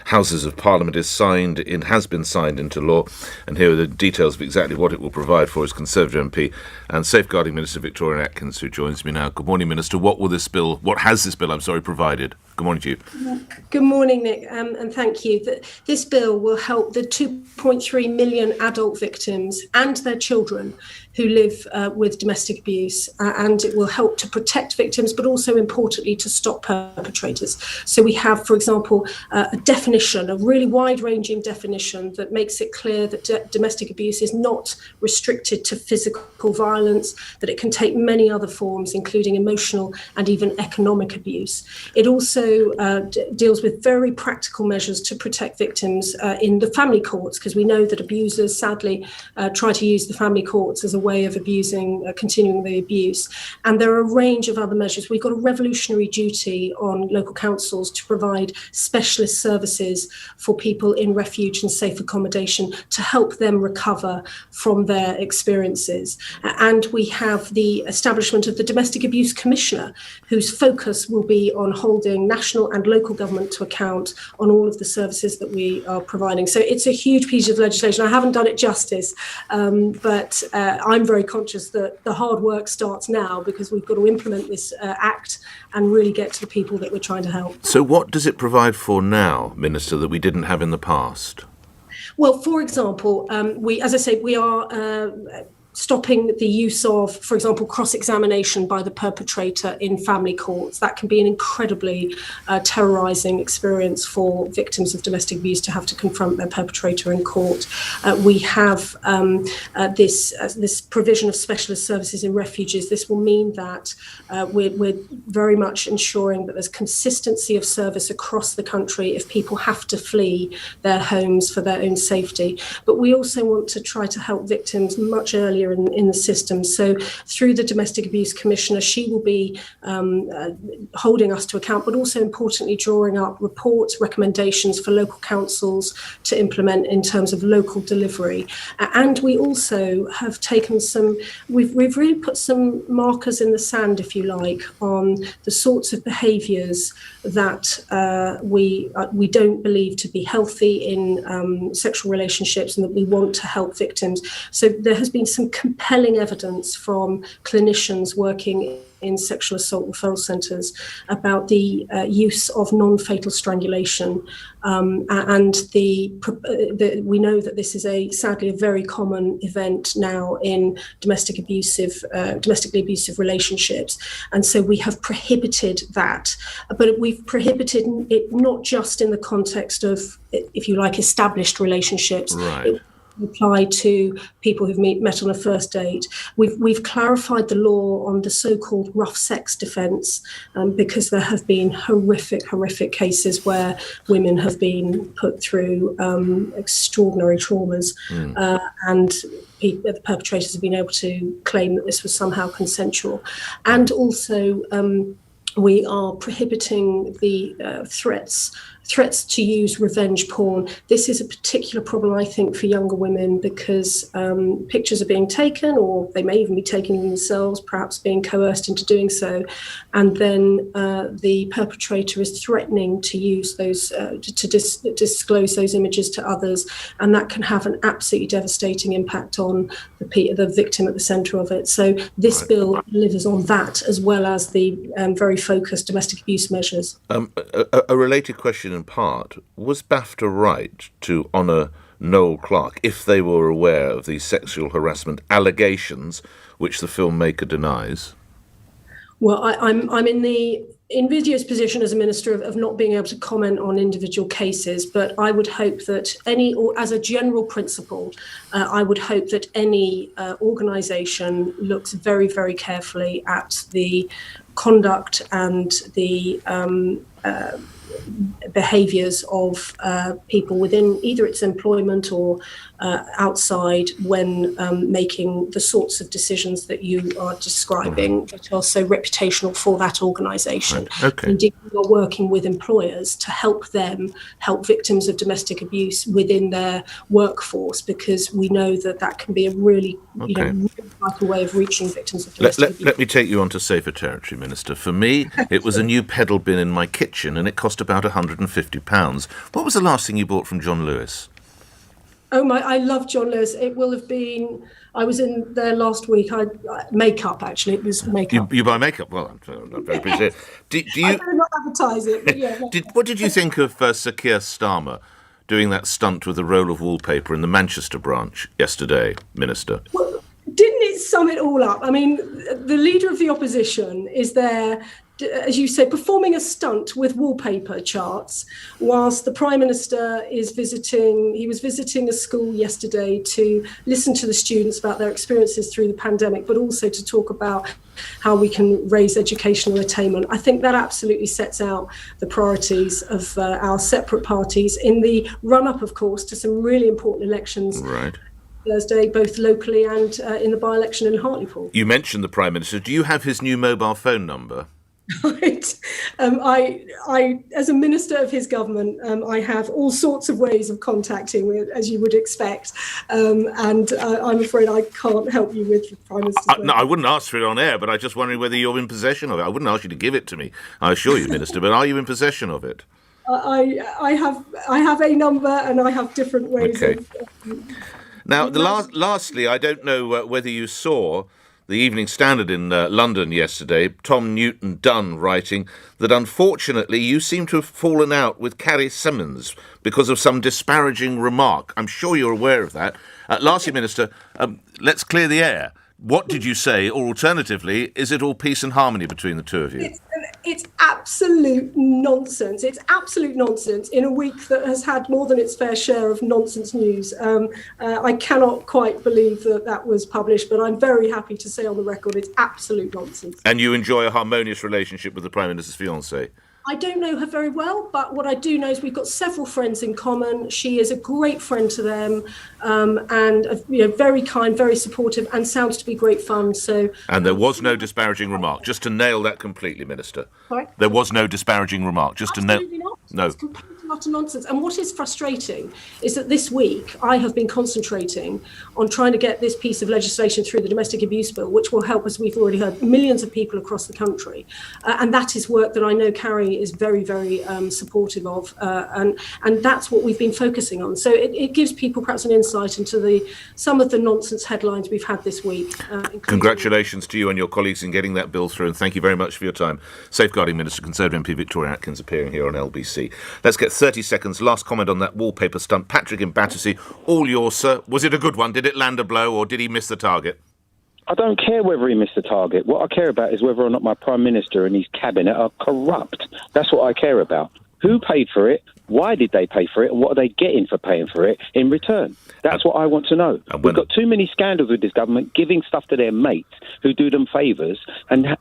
Houses of Parliament has been signed into law. And here are the details of exactly what it will provide for as Conservative MP and Safeguarding Minister Victoria Atkins, who joins me now. Good morning, Minister. What has this bill provided? Good morning to you. Good morning, Nick, and thank you. This bill will help the 2.3 million adult victims and their children who live with domestic abuse, and it will help to protect victims, but also importantly to stop perpetrators. So we have, for example, a definition, a really wide-ranging definition that makes it clear that domestic abuse is not restricted to physical violence, that it can take many other forms, including emotional and even economic abuse. It also deals with very practical measures to protect victims in the family courts, because we know that abusers sadly try to use the family courts as a way of continuing the abuse. And there are a range of other measures. We've got a revolutionary duty on local councils to provide specialist services for people in refuge and safe accommodation to help them recover from their experiences. And we have the establishment of the Domestic Abuse Commissioner, whose focus will be on holding national and local government to account on all of the services that we are providing. So it's a huge piece of legislation. I haven't done it justice, but I'm very conscious that the hard work starts now, because we've got to implement this act and really get to the people that we're trying to help. So what does it provide for now, Minister, that we didn't have in the past? Well, for example, we are stopping the use of, for example, cross-examination by the perpetrator in family courts. That can be an incredibly terrorising experience for victims of domestic abuse to have to confront their perpetrator in court. We have this provision of specialist services in refuges. This will mean that we're very much ensuring that there's consistency of service across the country if people have to flee their homes for their own safety. But we also want to try to help victims much earlier in the system. So through the Domestic Abuse Commissioner, she will be holding us to account, but also importantly drawing up reports, recommendations for local councils to implement in terms of local delivery. And we also have taken we've really put some markers in the sand, if you like, on the sorts of behaviours that we don't believe to be healthy in sexual relationships, and that we want to help victims. So there has been some compelling evidence from clinicians working in sexual assault referral centres about the use of non-fatal strangulation, and we know that this is sadly a very common event now in domestically abusive relationships, and so we have prohibited that. But we've prohibited it not just in the context of, if you like, established relationships. Right. Apply to people who've met on a first date. We've clarified the law on the so-called rough sex defence, because there have been horrific cases where women have been put through extraordinary traumas, and the perpetrators have been able to claim that this was somehow consensual. And also we are prohibiting the threats to use revenge porn. This is a particular problem, I think, for younger women, because pictures are being taken, or they may even be taking themselves, perhaps being coerced into doing so, and then the perpetrator is threatening to use those, to disclose those images to others, and that can have an absolutely devastating impact on the victim at the centre of it. So this bill delivers on that, as well as the very focused domestic abuse measures. A related question in part, was BAFTA right to honour Noel Clarke if they were aware of these sexual harassment allegations, which the filmmaker denies? Well, I'm in the invidious position as a minister of not being able to comment on individual cases, but I would hope that as a general principle, I would hope that any organisation looks very, very carefully at the conduct and the behaviours of people within either its employment or outside when making the sorts of decisions that you are describing, that are so reputational for that organisation. Right. Okay. Indeed, we are working with employers to help victims of domestic abuse within their workforce, because we know that can be a really vital way of reaching victims of domestic abuse. Let me take you on to safer territory, Minister. For me, it was a new pedal bin in my kitchen, and it cost cost about £150. What was the last thing you bought from John Lewis? Oh I love John Lewis. It will have been, I was in there last week. Makeup, actually. It was makeup. You buy makeup? Well, I'm very appreciative. Do you? I better not advertise it, but yeah. What did you think of Sir Keir Starmer doing that stunt with a roll of wallpaper in the Manchester branch yesterday, Minister? Well, didn't it sum it all up? I mean, the leader of the opposition is there, as you say, performing a stunt with wallpaper charts, whilst the Prime Minister is he was visiting a school yesterday to listen to the students about their experiences through the pandemic, but also to talk about how we can raise educational attainment. I think that absolutely sets out the priorities of our separate parties in the run-up, of course, to some really important elections. Right. Thursday, both locally and in the by-election in Hartlepool. You mentioned the Prime Minister. Do you have his new mobile phone number? Right. I, as a minister of his government, I have all sorts of ways of contacting, as you would expect, and I'm afraid I can't help you with the Prime Minister's. No, I wouldn't ask for it on air, but I just wondering whether you're in possession of it. I wouldn't ask you to give it to me, I assure you, Minister, but are you in possession of it? I have a number, and I have different ways. Okay. Of. Now, lastly, I don't know whether you saw the Evening Standard in London yesterday, Tom Newton-Dunn writing that unfortunately you seem to have fallen out with Carrie Symonds because of some disparaging remark. I'm sure you're aware of that. Lastly, Minister, let's clear the air. What did you say, or alternatively, is it all peace and harmony between the two of you? It's absolute nonsense. It's absolute nonsense in a week that has had more than its fair share of nonsense news. I cannot quite believe that was published, but I'm very happy to say on the record it's absolute nonsense. And you enjoy a harmonious relationship with the Prime Minister's fiancée? I don't know her very well, but what I do know is we've got several friends in common. She is a great friend to them, and very kind, very supportive, and sounds to be great fun. So, and there was no disparaging remark. Just to nail that completely, Minister. Sorry? There was no disparaging remark. Just Absolutely to nail. not. No. It's completely utter nonsense. And what is frustrating is that this week I have been concentrating on trying to get this piece of legislation through the domestic abuse bill, which will help, as we've already heard, millions of people across the country. And that is work that I know Carrie is very, very supportive of. And that's what we've been focusing on. So it gives people perhaps an insight into some of the nonsense headlines we've had this week. Congratulations to you and your colleagues in getting that bill through. And thank you very much for your time. Safeguarding Minister, Conservative MP Victoria Atkins appearing here on LBC. Let's get 30 seconds. Last comment on that wallpaper stunt. Patrick in Battersea, all yours, sir. Was it a good one? Did it land a blow or did he miss the target? I don't care whether he missed the target. What I care about is whether or not my Prime Minister and his cabinet are corrupt. That's what I care about. Who paid for it? Why did they pay for it? And what are they getting for paying for it in return? That's what I want to know. We've got too many scandals with this government, giving stuff to their mates who do them favours and